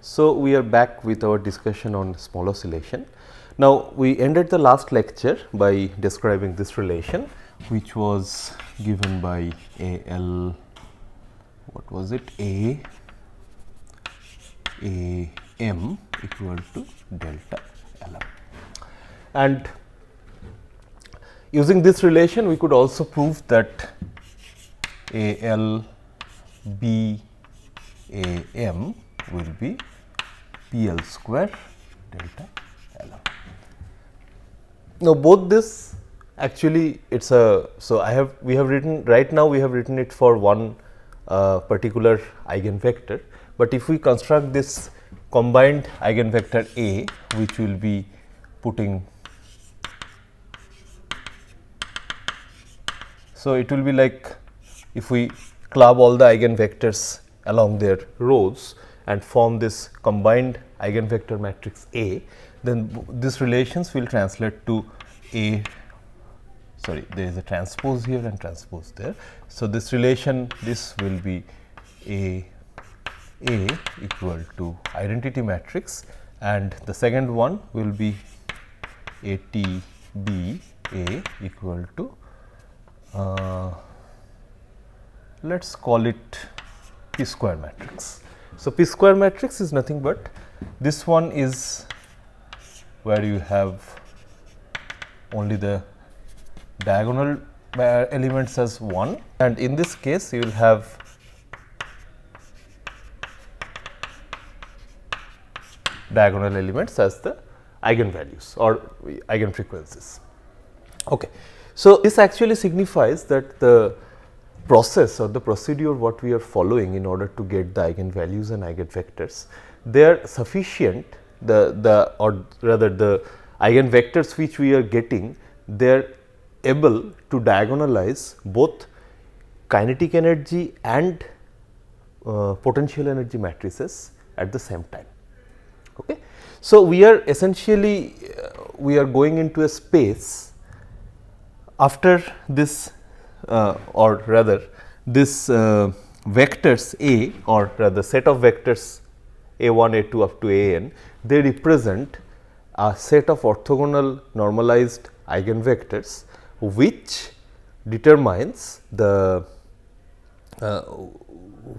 So, we are back with our discussion on small oscillation. Now, we ended the last lecture by describing this relation, which was given by A L, what was it, A M equal to delta L M. And using this relation, we could also prove that A L B A M will be P L square delta L M. Now, both this actually it is a, so we have written right now we have written it for one particular eigenvector, but if we construct this combined eigenvector A, which will be putting, so it will be like if we club all the eigenvectors along their rows and form this combined eigenvector matrix A, then these relations will translate to A, sorry, there is a transpose here and transpose there. So, this relation, this will be A equal to identity matrix, and the second one will be A T B A equal to let us call it P square matrix. So, P square matrix is nothing but this one is where you have only the diagonal elements as 1, and in this case you will have diagonal elements as the eigenvalues or eigenfrequencies. Okay. So, this actually signifies that the process or the procedure what we are following in order to get the eigenvalues and eigenvectors, they are sufficient, or rather the eigenvectors which we are getting, they are able to diagonalize both kinetic energy and potential energy matrices at the same time. Okay. So, we are essentially we are going into a space after this or rather this vectors A, or rather set of vectors A 1, A 2 up to A n, they represent a set of orthogonal normalized eigenvectors, which determines the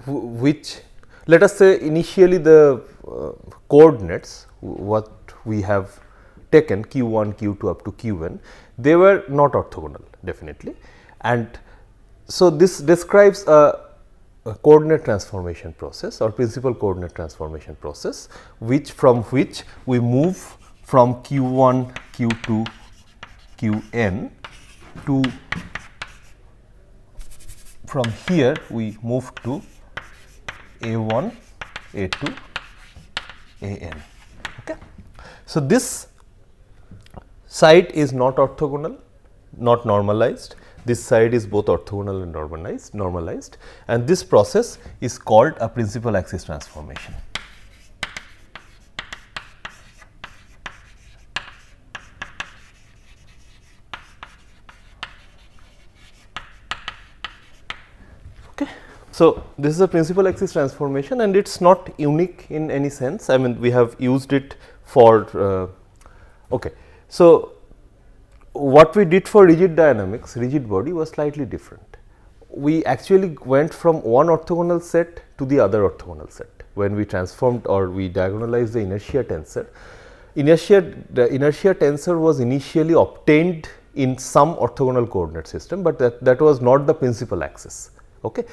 which, let us say initially the coordinates what we have taken q 1, q 2 up to q n, they were not orthogonal definitely. And so, this describes a coordinate transformation process or principal coordinate transformation process, which we move from q 1, q 2, q n to, from here we move to A 1, A 2, A n. Okay. So, this side is not orthogonal, not normalized. This side is both orthogonal and normalized, and this process is called a principal axis transformation. Okay. So, this is a principal axis transformation, and it is not unique in any sense. I mean, we have used it for okay. So, what we did for rigid dynamics, rigid body, was slightly different. We actually went from one orthogonal set to the other orthogonal set when we transformed or we diagonalized the inertia tensor. The inertia tensor was initially obtained in some orthogonal coordinate system, but that was not the principal axis. Okay.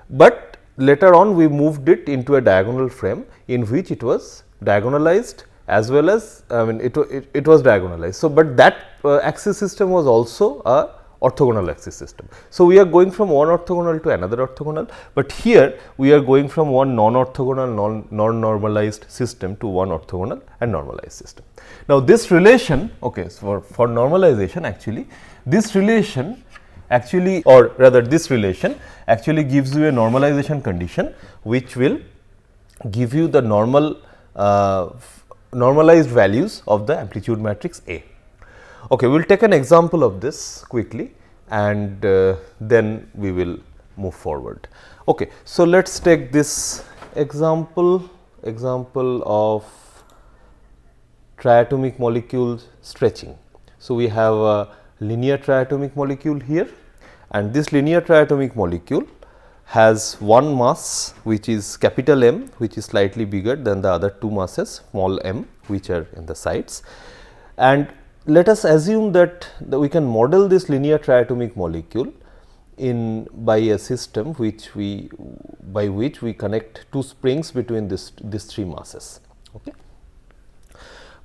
But later on we moved it into a diagonal frame in which it was diagonalized as well as, I mean, it was diagonalized. So, but that axis system was also a orthogonal axis system. So, we are going from one orthogonal to another orthogonal, but here we are going from one non-orthogonal non-normalized system to one orthogonal and normalized system. Now, this relation, okay, so for normalization actually, this relation actually, or rather this relation actually gives you a normalization condition, which will give you the normalized values of the amplitude matrix A. Okay, we will take an example of this quickly, and then we will move forward. Okay, so let us take this example example of triatomic molecules stretching. So, we have a linear triatomic molecule here, and this linear triatomic molecule has one mass which is capital M, which is slightly bigger than the other two masses small m, which are in the sides. And let us assume that we can model this linear triatomic molecule by a system by which we connect two springs between these three masses. Okay.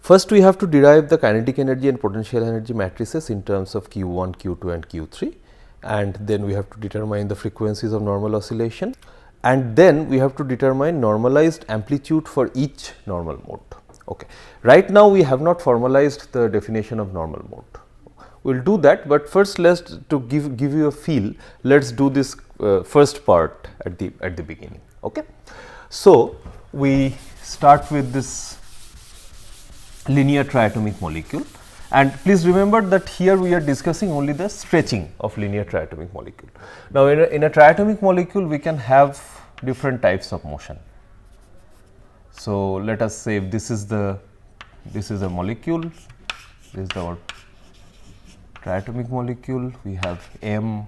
First, we have to derive the kinetic energy and potential energy matrices in terms of Q1, Q2 and Q3, and then we have to determine the frequencies of normal oscillation, and then we have to determine normalized amplitude for each normal mode. Okay. Right now, we have not formalized the definition of normal mode. We will do that, but first let us to give you a feel, let us do this first part at the beginning. Okay. So, we start with this linear triatomic molecule, and please remember that here we are discussing only the stretching of linear triatomic molecule. Now, in a triatomic molecule we can have different types of motion. So, let us say if this is a molecule, this is our triatomic molecule, we have M,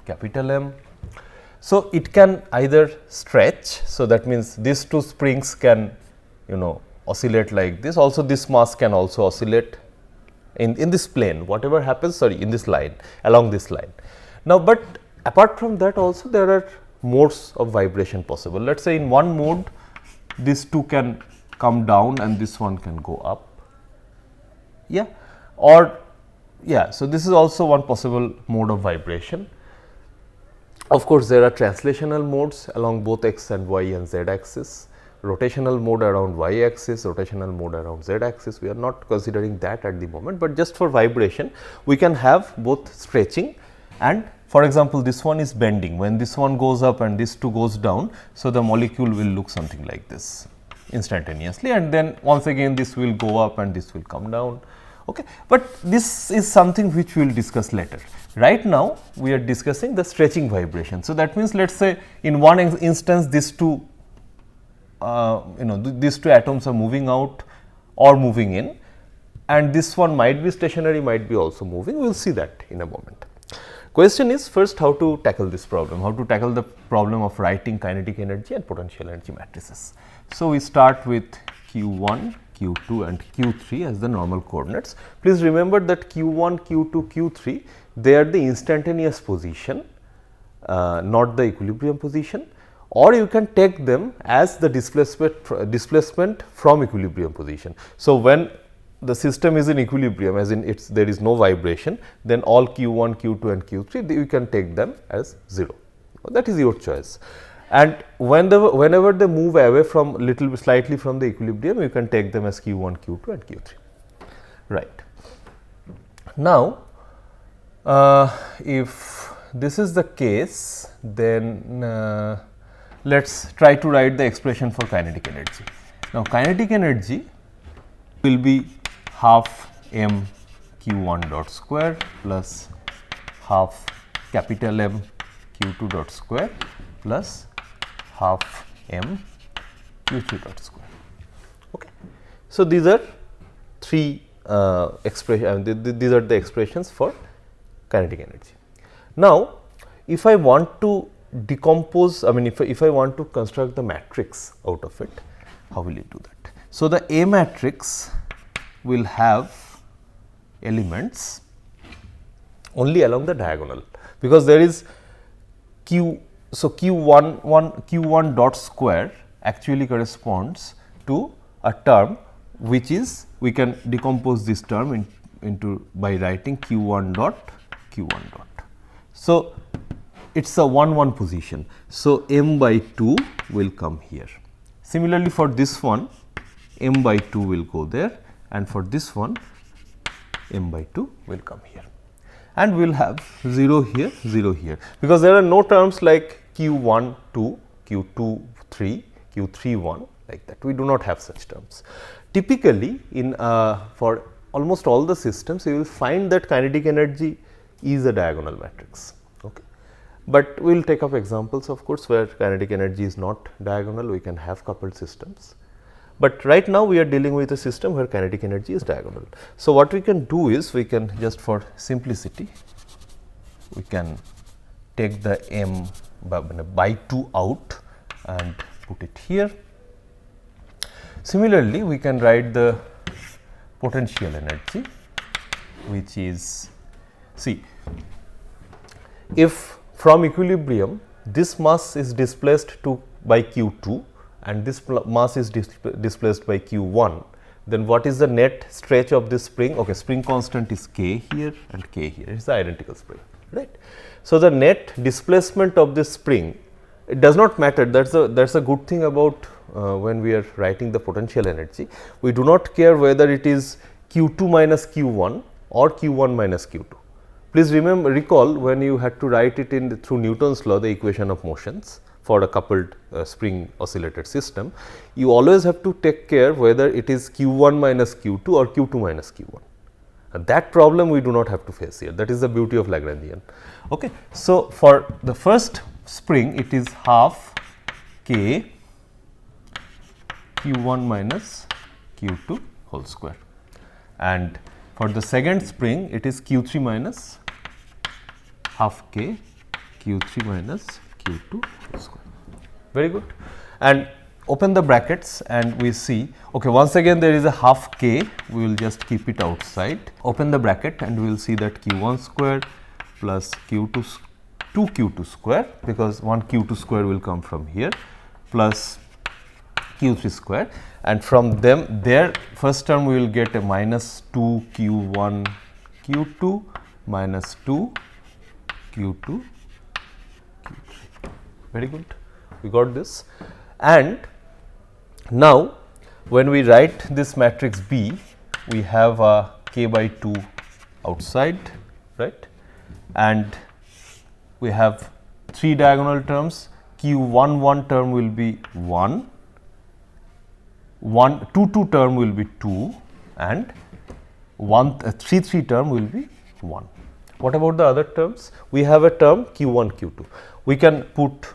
capital M. So, it can either stretch, so that means these two springs can oscillate like this, also this mass can also oscillate in this plane, whatever happens, in this line, along this line. Now, but apart from that also there are modes of vibration possible. Let us say in one mode these two can come down and this one can go up, so this is also one possible mode of vibration. Of course, there are translational modes along both x and y and z axis, rotational mode around y axis, rotational mode around z axis. We are not considering that at the moment, but just for vibration we can have both stretching and, for example, this one is bending. When this one goes up and this two goes down, so the molecule will look something like this instantaneously, and then once again this will go up and this will come down. Okay. But this is something which we will discuss later. Right now we are discussing the stretching vibration. So, that means let us say in one instance these two these two atoms are moving out or moving in, and this one might be stationary, might be also moving. We will see that in a moment. Question is first how to tackle this problem, how to tackle the problem of writing kinetic energy and potential energy matrices. So, we start with Q1, Q2 and Q3 as the normal coordinates. Please remember that Q1, Q2, Q3 they are the instantaneous position, not the equilibrium position, or you can take them as the displacement from equilibrium position. So, when the system is in equilibrium, as in there is no vibration, then all Q1, Q2 and Q3 you can take them as 0, that is your choice. And whenever they move away from slightly from the equilibrium, you can take them as Q1, Q2 and Q3. Right. Now, if this is the case, then let us try to write the expression for kinetic energy. Now, kinetic energy will be half m q1 dot square plus half capital M q2 dot square plus half m q3 dot square. Okay. So, these are three expressions, these are the expressions for kinetic energy. Now, if I want to decompose, if I want to construct the matrix out of it, how will you do that? So, the A matrix will have elements only along the diagonal, because there is Q. So, Q1 dot square actually corresponds to a term which is, we can decompose this term into by writing Q1 dot Q1 dot. So, it is a 1 position. So, m by 2 will come here. Similarly, for this one m by 2 will go there, and for this one m by 2 will come here, and we will have 0 here, 0 here, because there are no terms like Q1 2, Q2 3, Q3 1 like that. We do not have such terms. Typically, for almost all the systems, you will find that kinetic energy is a diagonal matrix. Okay. but we will take up examples of course where kinetic energy is not diagonal, we can have coupled systems. But right now we are dealing with a system where kinetic energy is diagonal. So, what we can do is we can just for simplicity we can take the m by 2 out and put it here. Similarly, we can write the potential energy, which is, see, if from equilibrium this mass is displaced by q2 and this mass is displaced by q1, then what is the net stretch of this spring? Okay, spring constant is k here and k here, it is the identical spring, right. So, the net displacement of this spring, it does not matter, that is a good thing about when we are writing the potential energy. We do not care whether it is q2 minus q1 or q1 minus q2. Please recall when you had to write it through Newton's law, the equation of motions for a coupled spring oscillated system, you always have to take care whether it is q1 minus q2 or q2 minus q1. And that problem we do not have to face here, that is the beauty of Lagrangian. Okay. So, for the first spring it is half k q1 minus q2 whole square, and for the second spring it is q3 minus half k q3 minus q2 whole square. Very good. And open the brackets and we see, okay, once again there is a half k, we will just keep it outside. Open the bracket and we will see that q1 square plus q2 2 q2 square, because 1 q2 square will come from here, plus q3 square, and from them there first term we will get a minus 2 q1 q2 minus 2 q2 q3. Very good, we got this. And now when we write this matrix B, we have a k by 2 outside, right, and we have 3 diagonal terms. q11 term will be 1, 2 term will be 2, and 3 term will be 1. What about the other terms? We have a term q1 q2. We can put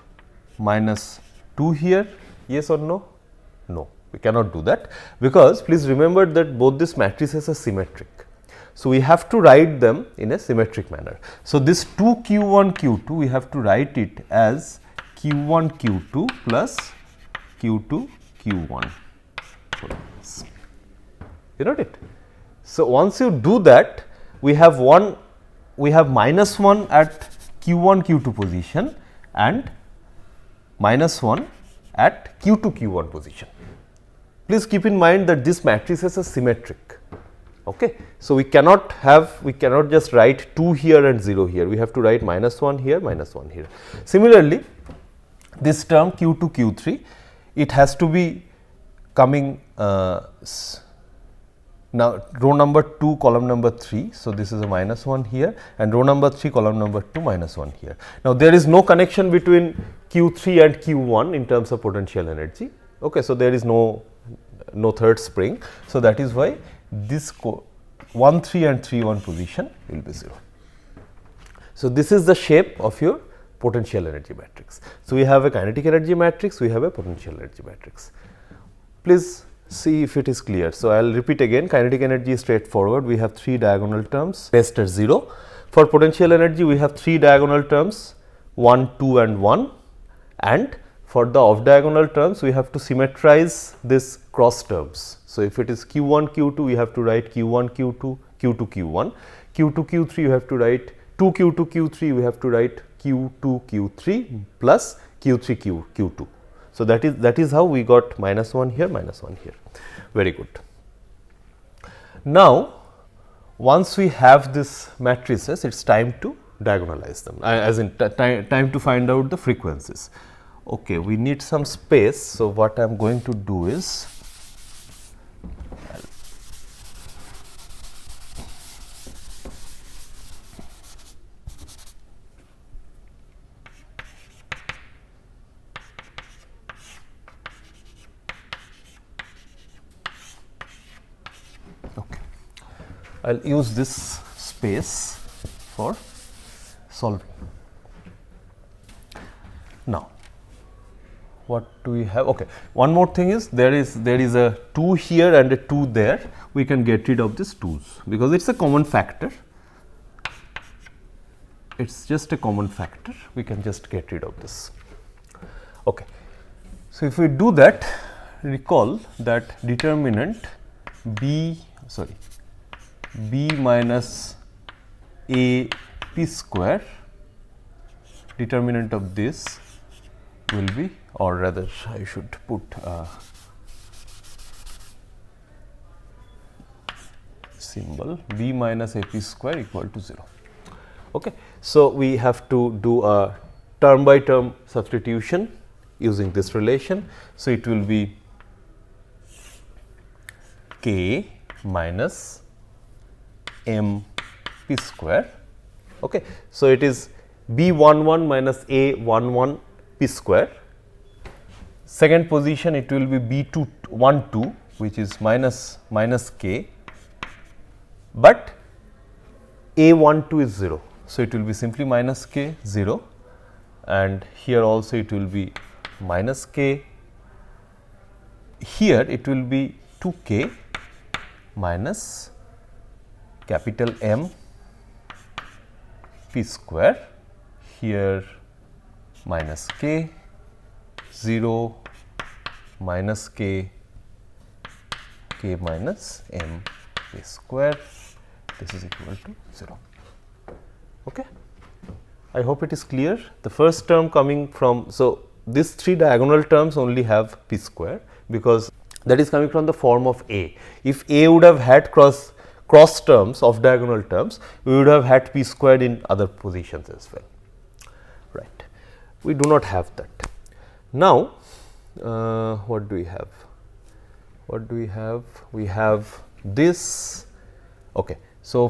minus 2 here, yes or no? No, we cannot do that, because please remember that both these matrices are symmetric. So, we have to write them in a symmetric manner. So, this 2 q1 q2 we have to write it as q1 q2 plus q2 q1. You note it? So, once you do that, we have minus 1 at q1 q2 position and minus 1 at q2 q1 position. Please keep in mind that this matrices are symmetric. Okay. So, we cannot just write 2 here and 0 here, we have to write minus 1 here, minus 1 here. Similarly, this term q2 q3, it has to be coming now row number 2 column number 3. So, this is a minus 1 here, and row number 3 column number 2 minus 1 here. Now, there is no connection between q3 and q1 in terms of potential energy. Okay. So, there is no third spring. So, that is why this 1 3 and 3 1 position will be 0. So, this is the shape of your potential energy matrix. So, we have a kinetic energy matrix, we have a potential energy matrix. Please see if it is clear. So, I will repeat again, kinetic energy is straightforward, we have 3 diagonal terms placed at 0. For potential energy, we have 3 diagonal terms 1, 2 and 1, and for the off diagonal terms we have to symmetrize this cross terms. So, if it is q1 q2, we have to write q1 q2, q2 q1, q2 q3 you have to write 2 q2 q3, we have to write q2 q3 plus q3 q2. So, that is how we got minus 1 here, minus 1 here. Very good. Now, once we have this matrices, it is time to diagonalize them, as in time to find out the frequencies. Okay, we need some space. So, what I am going to do is, I will use this space for solving. Now, what do we have? Okay, one more thing is there is a 2 here and a 2 there. We can get rid of these 2's because it's a common factor. It's just a common factor. We can just get rid of this. Okay. So, if we do that, recall that determinant b minus a p square, determinant of this will be, or rather I should put symbol b minus a p square equal to 0. Okay. So, we have to do a term by term substitution using this relation. So, it will be k minus m p square. Okay. So, it is b 11 minus a 11 p square. Second position it will be b 12 which is minus k, but a 12 is 0. So, it will be simply minus k 0, and here also it will be minus k. Here it will be 2 k minus capital M p square, here minus k 0 minus k minus M p square, this is equal to 0. Okay. I hope it is clear. The first term coming from, so these 3 diagonal terms only have p square because that is coming from the form of A. If A would have had cross terms of diagonal terms, we would have had p squared in other positions as well, right. We do not have that. Now, what do we have? What do we have? We have this. Okay. So,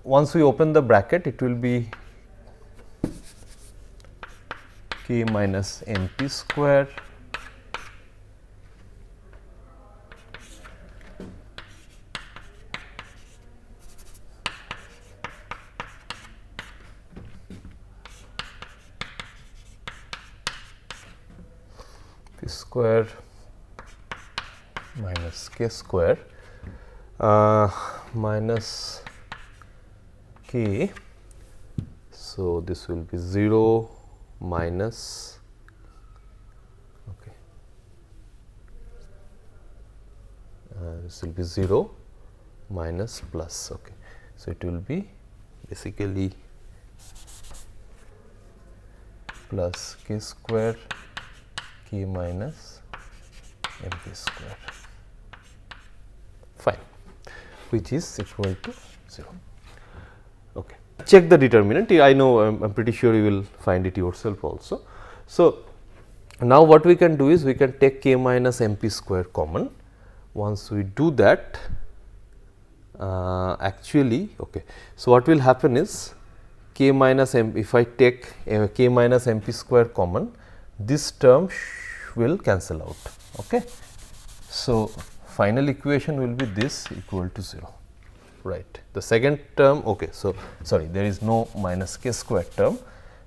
once we open the bracket, it will be k minus m p square p square minus k square minus k. So, this will be 0 minus, okay, this will be 0 minus plus. Okay. So, it will be basically plus k square k minus m p square, fine, which is equal to 0. Okay. Check the determinant. I know I am pretty sure you will find it yourself also. So, now what we can do is we can take k minus m p square common. Once we do that, actually, okay. So, what will happen is k minus m, if I take k minus m p square common, this term will cancel out. Okay. So, final equation will be this equal to 0, right. The second term, okay. So, sorry, there is no minus k square term.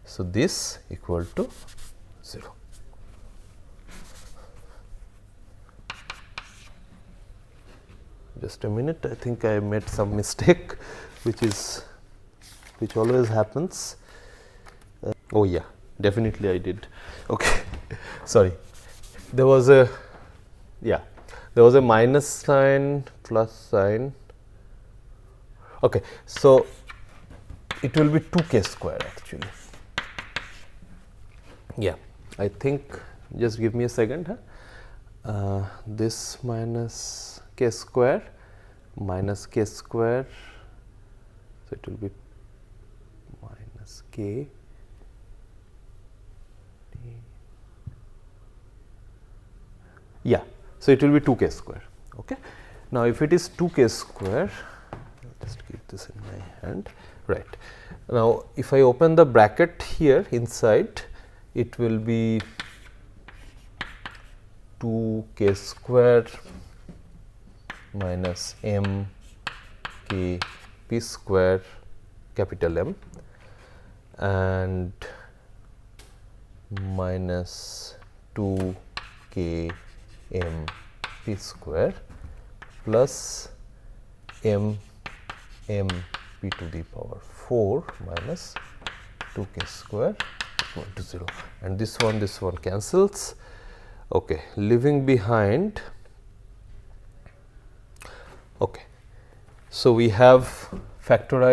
So, this equal to 0. Just a minute, I think I made some mistake, which always happens. Oh yeah, definitely I did. Okay, sorry. There was a minus sign, plus sign. Okay, so it will be 2k square actually. Yeah, I think, just give me a second. This minus k square minus k square, so it will be minus k. Yeah, so it will be 2k square. Okay. Now, if it is 2k square, just keep this in my hand, right. Now, if I open the bracket here inside, it will be 2k square minus m k p square capital M, and minus 2 k m p square plus m p to the power 4 minus 2 k square equal to 0, and this one cancels. Okay, leaving behind. Okay, so we have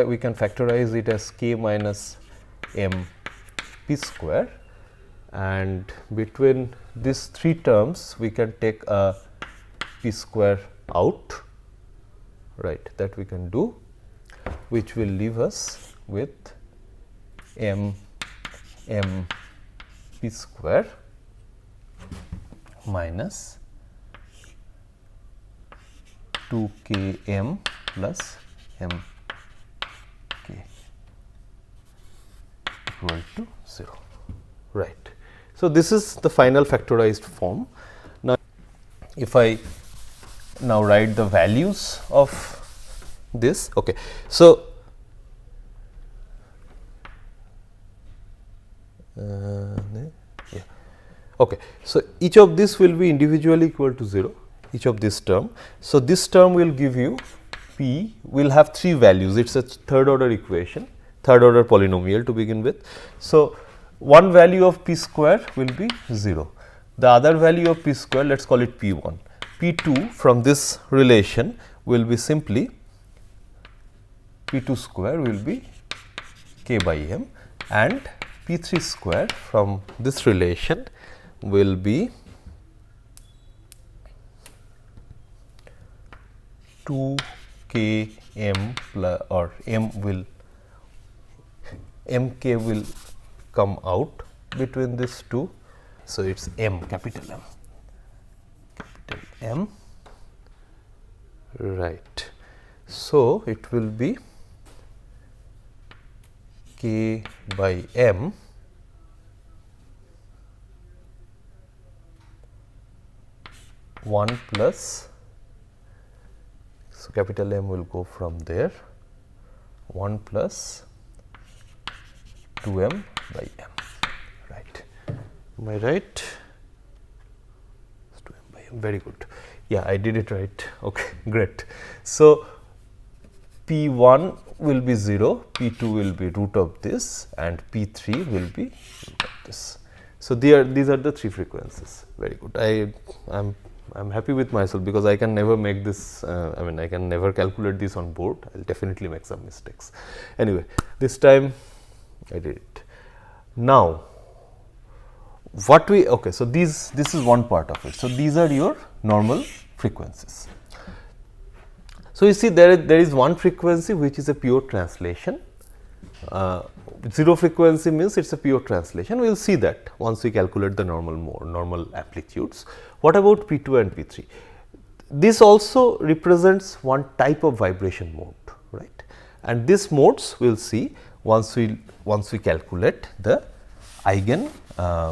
we can factorize it as k minus m p square, and between these three terms we can take a p square out, right, that we can do, which will leave us with m p square minus 2 k m plus m k equal to 0, right. So, this is the final factorized form. Now, if I now write the values of this, okay. So, yeah. Okay. So, each of this will be individually equal to 0, each of this term. So, this term will give you p will have 3 values, it is a third order equation, third order polynomial to begin with. So, one value of p square will be 0, the other value of p square, let us call it p 1, p 2 from this relation will be simply p 2 square will be k by m, and p 3 square from this relation will be 2 k m plus, or m k will come out between these two. So, it is m, capital M, right. So, it will be k by m one plus, so capital M will go from there, 1 plus 2 m by m, right. Am I right? 2 m by m, very good. Yeah, I did it right. Okay, great. So, p 1 will be 0, p 2 will be root of this, and p 3 will be root of this. So, these are the 3 frequencies. Very good. I am happy with myself, because I can never make this, I mean I can never calculate this on board, I will definitely make some mistakes. Anyway, this time I did it. Now, what we, okay, so this is one part of it. So, these are your normal frequencies. So, you see there is one frequency which is a pure translation, 0 frequency means it is a pure translation, we will see that once we calculate the normal amplitudes. What about P 2 and P 3? This also represents one type of vibration mode, right, and these modes we will see once we calculate the eigen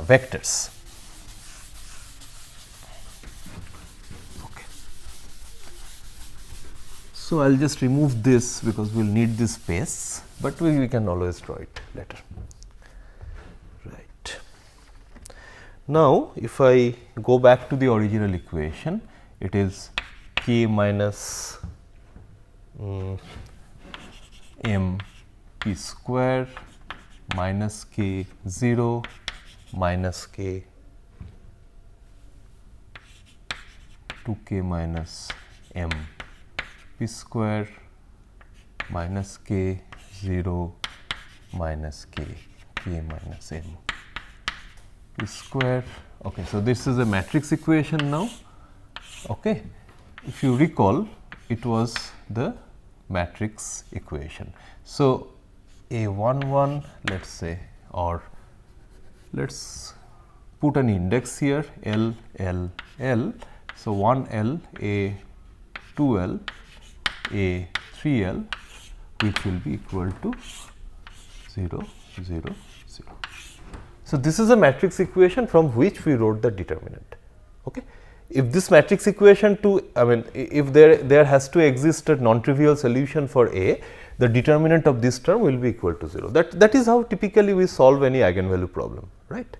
vectors. Okay. So, I will just remove this because we will need this space, but we can always draw it later. Right. Now, if I go back to the original equation, it is k minus m p square minus k 0 minus k 2 k minus m p square minus k 0 minus k minus m p square. Okay, so, this is a matrix equation now. Okay. If you recall, it was the matrix equation. So, A11, let us say, or let us put an index here, L, L, L. So, 1L, A2L, A3L, which will be equal to 0, 0, 0. So, this is a matrix equation from which we wrote the determinant. Okay. If this matrix equation if there has to exist a non-trivial solution for A, the determinant of this term will be equal to 0. That is how typically we solve any eigenvalue problem, right.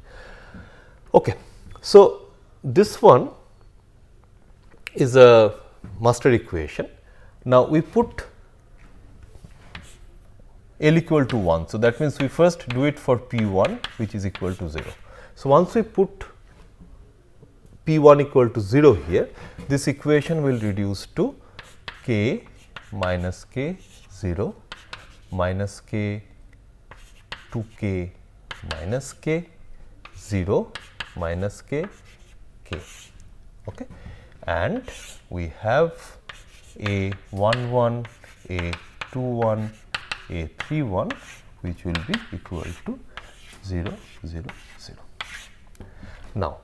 Okay. So, this one is a master equation. Now, we put L equal to 1. So, that means we first do it for P 1 which is equal to 0. So, once we put P 1 equal to 0 here, this equation will reduce to k minus k 0 minus k 2 k minus k 0 minus k k. Okay. And we have a 1 1, a 2 1, a 3 1 which will be equal to 0 0 0. Now,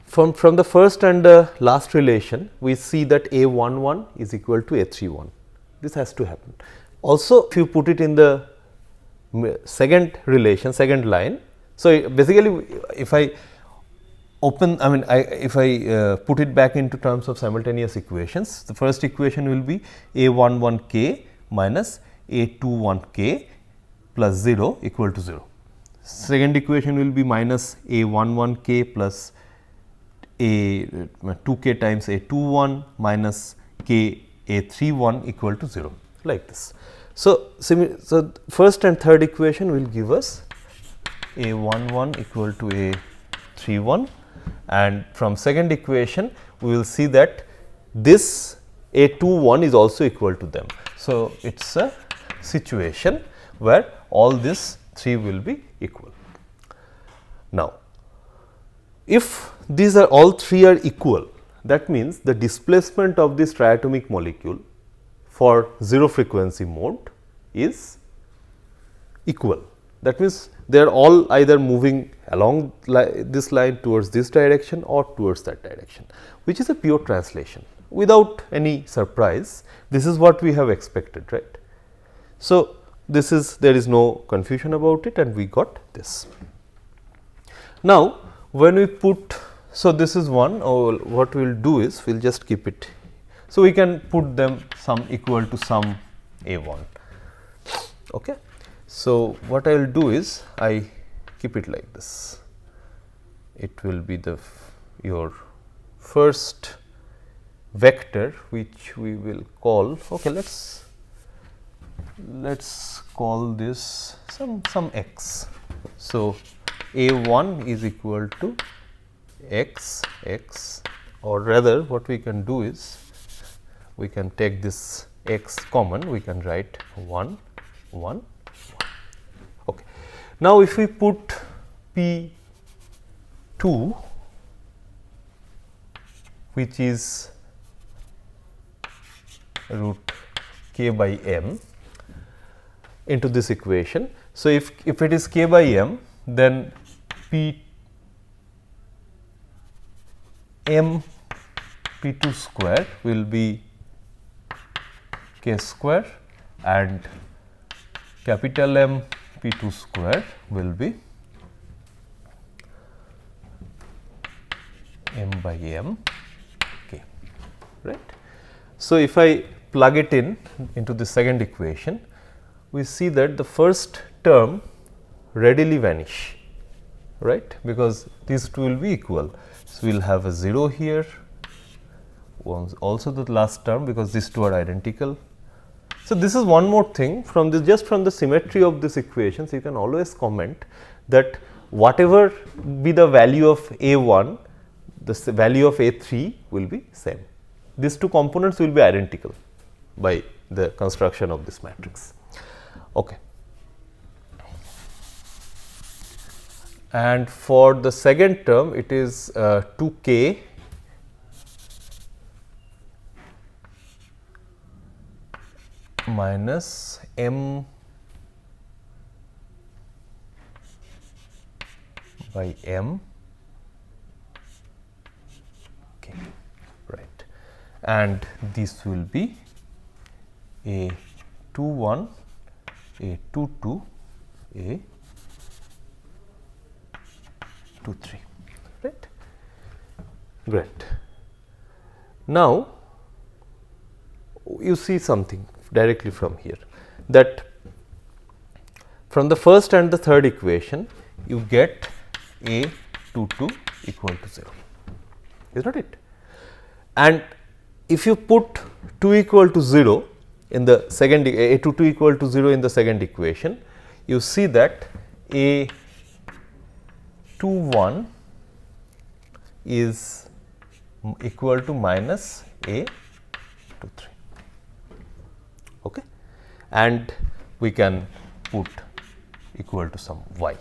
from the first and the last relation, we see that a 1 1 is equal to a 3 1. This has to happen. Also, if you put it in the second relation, second line. So, basically if I open, if I put it back into terms of simultaneous equations, the first equation will be a 1 1 k minus a 2 1 k plus 0 equal to 0. Second equation will be minus a 1 1 k plus a 2 k times a 2 1 minus k a 3 1 equal to 0, like this. So, first and third equation will give us a 1 1 equal to a 3 1, and from second equation we will see that this a 2 1 is also equal to them. So, it is a situation where all these 3 will be equal. Now, if these are all 3 are equal, that means the displacement of this triatomic molecule for 0 frequency mode is equal. That means, they are all either moving along this line towards this direction or towards that direction, which is a pure translation without any surprise. This is what we have expected, right. So, this is, there is no confusion about it, and we got this. Now, when we put, so this is one, or what we will do is we will just keep it. So, we can put them some equal to some a 1. Okay. So, what I will do is I keep it like this. It will be the your first vector, which we will call, okay, let's call this some x. So, a 1 is equal to x x, or rather what we can do is we can take this x common, we can write 1 1. Okay. Now, if we put P 2 which is root k by m into this equation. So, if it is k by m, then P m P 2 square will be k square, and capital M P 2 square will be m by m k, right. So, if I plug it into the second equation, we see that the first term readily vanish, right, because these two will be equal. So, we will have a 0 here, also the last term, because these two are identical. So, this is one more thing from this, just from the symmetry of this equations, you can always comment that whatever be the value of a 1, the value of a 3 will be same. These two components will be identical by the construction of this matrix. Okay. And for the second term, it is 2k minus m by m k, right, and this will be a 2 1, a 2 2, a 2 3, right. Great. Now, you see something directly from here, that from the first and the third equation you get A22 equal to 0, is not it? And if you put 2 equal to 0 in the second, A22 equal to 0 in the second equation, you see that A21 is equal to minus A23, okay, and we can put equal to some y.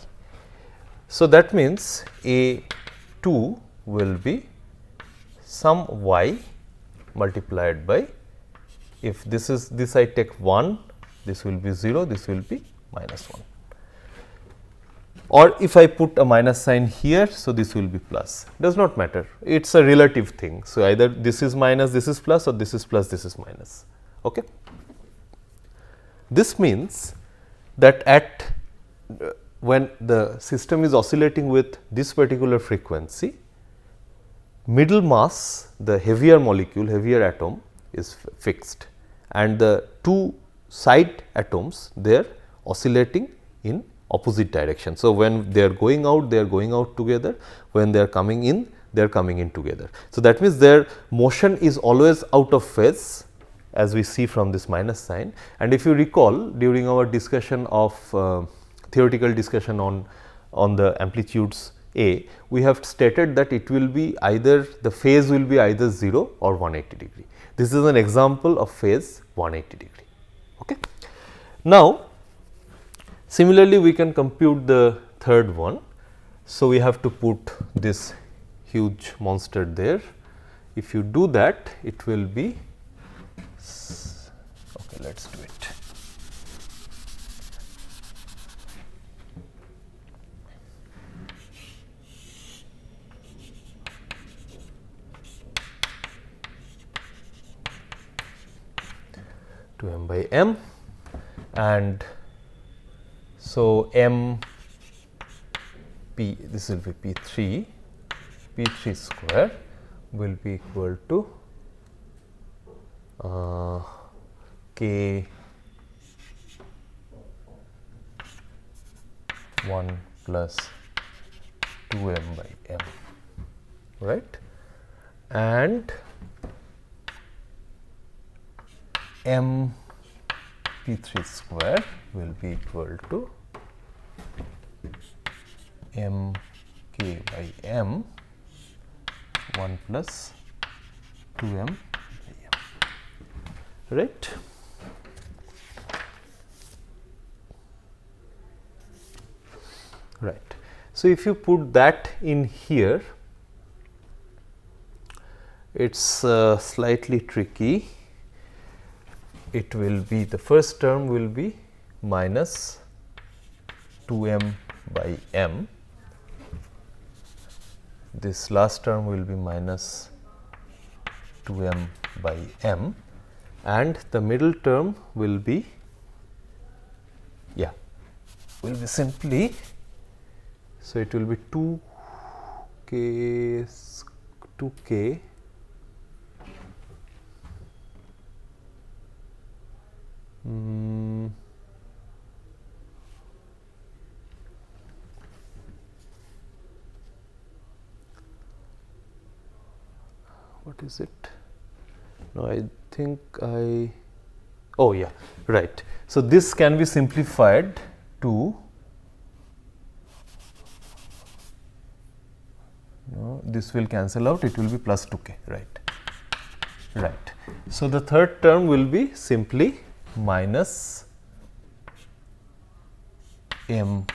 So, that means A2 will be some y multiplied by, if this is this I take 1, this will be 0, this will be minus 1, or if I put a minus sign here, so this will be plus, does not matter, it is a relative thing. So, either this is minus, this is plus, or this is plus, this is minus. Okay. This means that at when the system is oscillating with this particular frequency, middle mass, the heavier molecule, heavier atom is fixed, and the two side atoms, they are oscillating in opposite direction. So, when they are going out together, when they are coming in, they are coming in together. So, that means their motion is always out of phase, as we see from this minus sign. And if you recall, during our discussion of theoretical discussion on the amplitudes A, we have stated that it will be either, the phase will be either 0 or 180 degree. This is an example of phase 180 degree. Okay. Now, similarly, we can compute the third one. So, we have to put this huge monster there. If you do that, it will be, okay, let us do it. To m by m, and so m p, this will be p3 square will be equal to k 1 plus 2 m by m, right, and m p3 square will be equal to m k by m 1 plus 2 m by m, right. Right. So, if you put that in here, it is slightly tricky. It will be, the first term will be minus 2 m by m, this last term will be minus 2 m by m, and the middle term will be, yeah, will be simply, so it will be 2k what is it? No, I think oh yeah, right. So, this can be simplified to, no, this will cancel out, it will be plus 2k, right, right. So, the third term will be simply minus m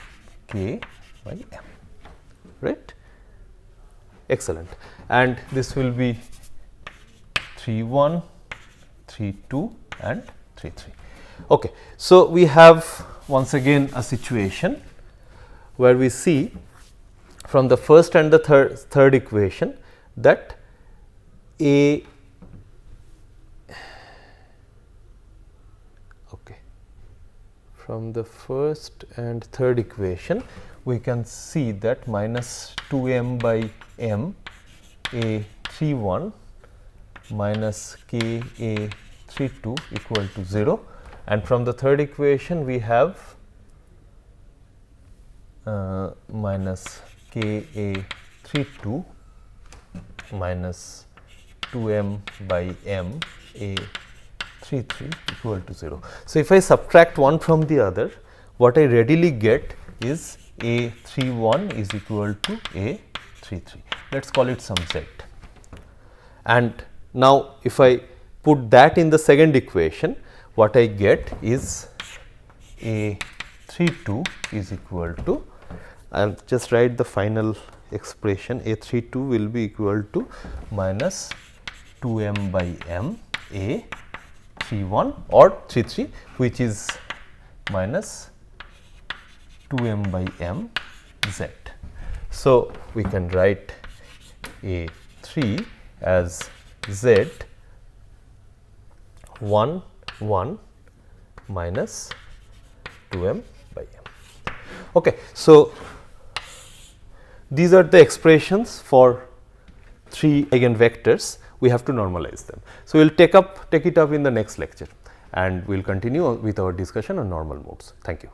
k by m, right, excellent, and this will be 3 1, 3 2 and 3 3. Okay. So, we have once again a situation where we see from the first and the third equation that from the first and third equation we can see that minus 2 m by m a 3 1 minus k a 3 2 equal to 0, and from the third equation we have minus k a 3 2 minus 2m by m a 3 3 equal to 0. So, if I subtract one from the other, what I readily get is a 3 1 is equal to a 3 3. Let us call it some z. And now, if I put that in the second equation, what I get is a 3 2 is equal to, I will just write the final expression, a 3 2 will be equal to minus 2 m by m a 3 1 or 3 3, which is minus 2 m by m z. So, we can write a 3 as z 1 1 minus 2 m by m. Okay. So, these are the expressions for 3 eigenvectors. We have to normalize them. So, we will take it up in the next lecture, and we will continue with our discussion on normal modes. Thank you.